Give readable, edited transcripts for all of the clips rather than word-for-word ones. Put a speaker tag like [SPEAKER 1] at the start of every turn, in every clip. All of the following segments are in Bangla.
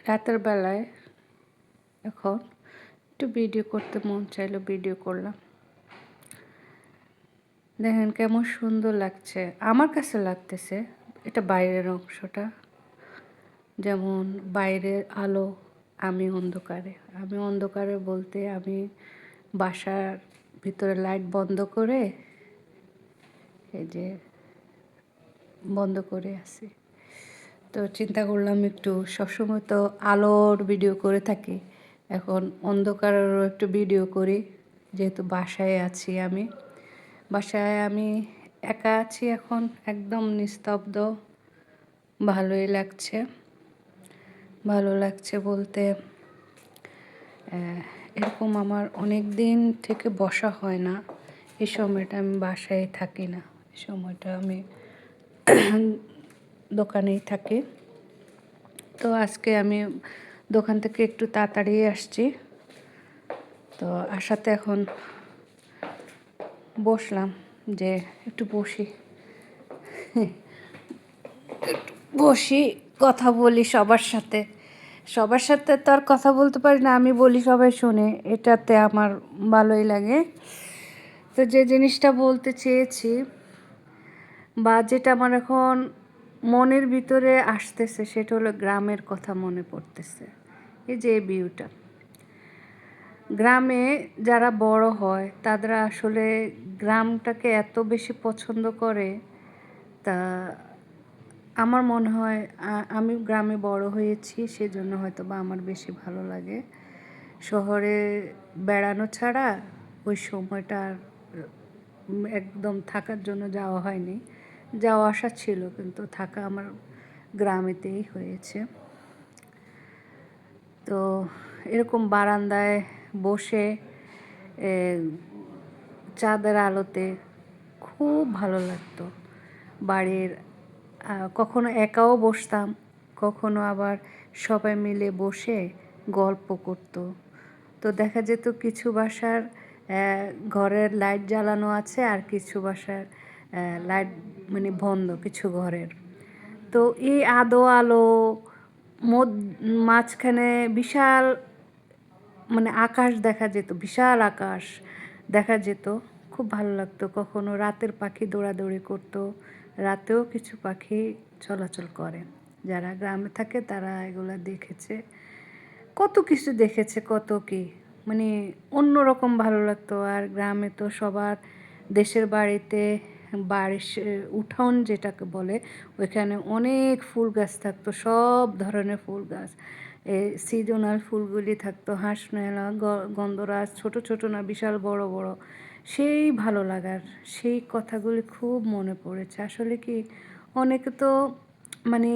[SPEAKER 1] রাতের বেলায় এখন একটু ভিডিও করতে মন চাইলো, ভিডিও করলাম। দেখেন কেমন সুন্দর লাগছে, আমার কাছে লাগতেছে। এটা বাইরের অংশটা, যেমন বাইরের আলো, আমি অন্ধকারে। আমি অন্ধকারে বলতে আমি বাসার ভিতরে লাইট বন্ধ করে এই যে বন্ধ করে আছি। তো চিন্তা করলাম একটু, সবসময় তো আলোর ভিডিও করে থাকি, এখন অন্ধকারেরও একটু ভিডিও করি। যেহেতু বাসায় আছি, আমি একা আছি এখন, একদম নিস্তব্ধ। ভালোই লাগছে। ভালো লাগছে বলতে এরকম আমার অনেক দিন থেকে বসা হয় না। এই সময়টা আমি বাসায় থাকি না, এই সময়টা আমি দোকানেই থাকি। তো আজকে আমি দোকান থেকে একটু তাড়াতাড়ি আসছি। তো আসাতে এখন বসলাম যে একটু বসি কথা বলি সবার সাথে। সবার সাথে তো আর কথা বলতে পারি না, আমি বলি সবাই শোনে, এটাতে আমার ভালোই লাগে। তো যে জিনিসটা বলতে চেয়েছি বা যেটা আমার এখন মনের ভিতরে আসতেছে সেটা হলো গ্রামের কথা মনে পড়তেছে। এই যে এই ভিউটা, গ্রামে যারা বড় হয় তারা আসলে গ্রামটাকে এত বেশি পছন্দ করে। তা আমার মনে হয় আমি গ্রামে বড় হয়েছি, সেজন্য হয়তো বা আমার বেশি ভালো লাগে। শহরে বেড়ানো ছাড়া ওই সময়টা আর একদম থাকার জন্য যাওয়া হয়নি। যাওয়া আসা ছিল, কিন্তু থাকা আমার গ্রামেতেই হয়েছে। তো এরকম বারান্দায় বসে চাঁদের আলোতে খুব ভালো লাগতো। বাড়ির কখনো একাও বসতাম, কখনো আবার সবাই মিলে বসে গল্প করতো। তো দেখা যেত কিছু বাসার ঘরের লাইট জ্বালানো আছে, আর কিছু বাসার লাইট মানে বন্ধ কিছু ঘরের। তো এই আলো মাঝখানে বিশাল মানে আকাশ দেখা যেত, বিশাল আকাশ দেখা যেত, খুব ভালো লাগতো। কখনো রাতের পাখি দৌড়াদৌড়ি করতো, রাতেও কিছু পাখি চলাচল করে। যারা গ্রামে থাকে তারা এগুলো দেখেছে, কত কিছু দেখেছে, কত কি মানে অন্যরকম ভালো লাগতো। আর গ্রামে তো সবার দেশের বাড়িতে বাড়ির উঠোন যেটাকে বলে, ওইখানে অনেক ফুল গাছ থাকতো, সব ধরনের ফুল গাছ। এই সিজনাল ফুলগুলি থাকতো, হাঁসমেলা, গন্ধরাজ, ছোট ছোট না বিশাল বড় বড়। সেই ভালো লাগার সেই কথাগুলি খুব মনে পড়েছে। আসলে কি অনেকে তো মানে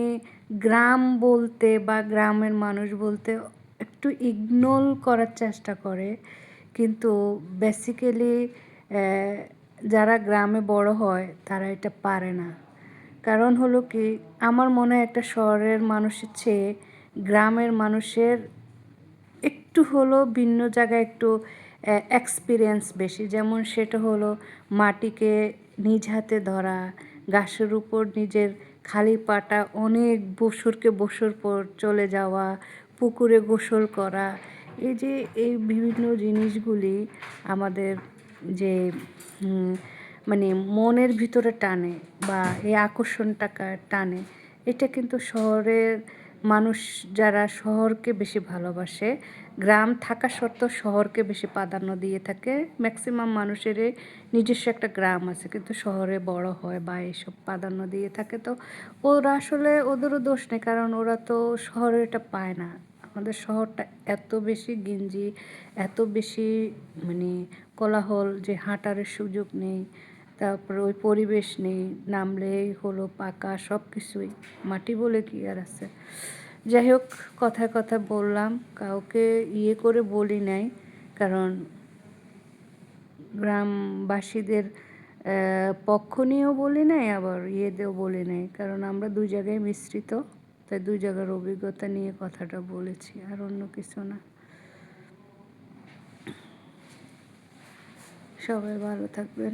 [SPEAKER 1] গ্রাম বলতে বা গ্রামের মানুষ বলতে একটু ইগনোর করার চেষ্টা করে, কিন্তু বেসিক্যালি যারা গ্রামে বড় হয় তারা এটা পারে না। কারণ হলো কি, আমার মনে হয় একটা শহরের মানুষের চেয়ে গ্রামের মানুষের একটু হলো ভিন্ন জায়গায় একটু এক্সপিরিয়েন্স বেশি। যেমন সেটা হলো মাটিকে নিজ হাতে ধরা, ঘাসের উপর নিজের খালি পাটা অনেক বছরকে বছর পর চলে যাওয়া, পুকুরে গোসল করা। এই যে এই বিভিন্ন জিনিসগুলি আমাদের যে মানে মনের ভিতরে টানে বা এই আকর্ষণটাকে টানে, এটা কিন্তু শহরের মানুষ যারা শহরকে বেশি ভালোবাসে, গ্রাম থাকা সত্ত্বেও শহরকে বেশি প্রাধান্য দিয়ে থাকে। ম্যাক্সিমাম মানুষেরই নিজস্ব একটা গ্রাম আছে, কিন্তু শহরে বড় হয় বা এইসব প্রাধান্য দিয়ে থাকে। তো ওরা আসলে ওদেরও দোষ নেই, কারণ ওরা তো শহরে এটা পায় না। আমাদের শহরটা এত বেশি গিঞ্জি, এত বেশি মানে কোলাহল যে হাঁটার সুযোগ নেই, তারপরে ওই পরিবেশ নেই, নামলেই হলো পাকা, সব কিছুই মাটি বলে কি আর আছে। যাই হোক, কথায় কথা বললাম, কাউকে করে বলি নাই, কারণ গ্রামবাসীদের পক্ষ নিয়েও বলি নাই, আবার দিয়েও বলি নাই, কারণ আমরা দুই জায়গায় মিশ্রিত। তাই দুই জায়গার অভিজ্ঞতা নিয়ে কথাটা বলেছি, আর অন্য কিছু না। সবাই ভালো থাকবেন।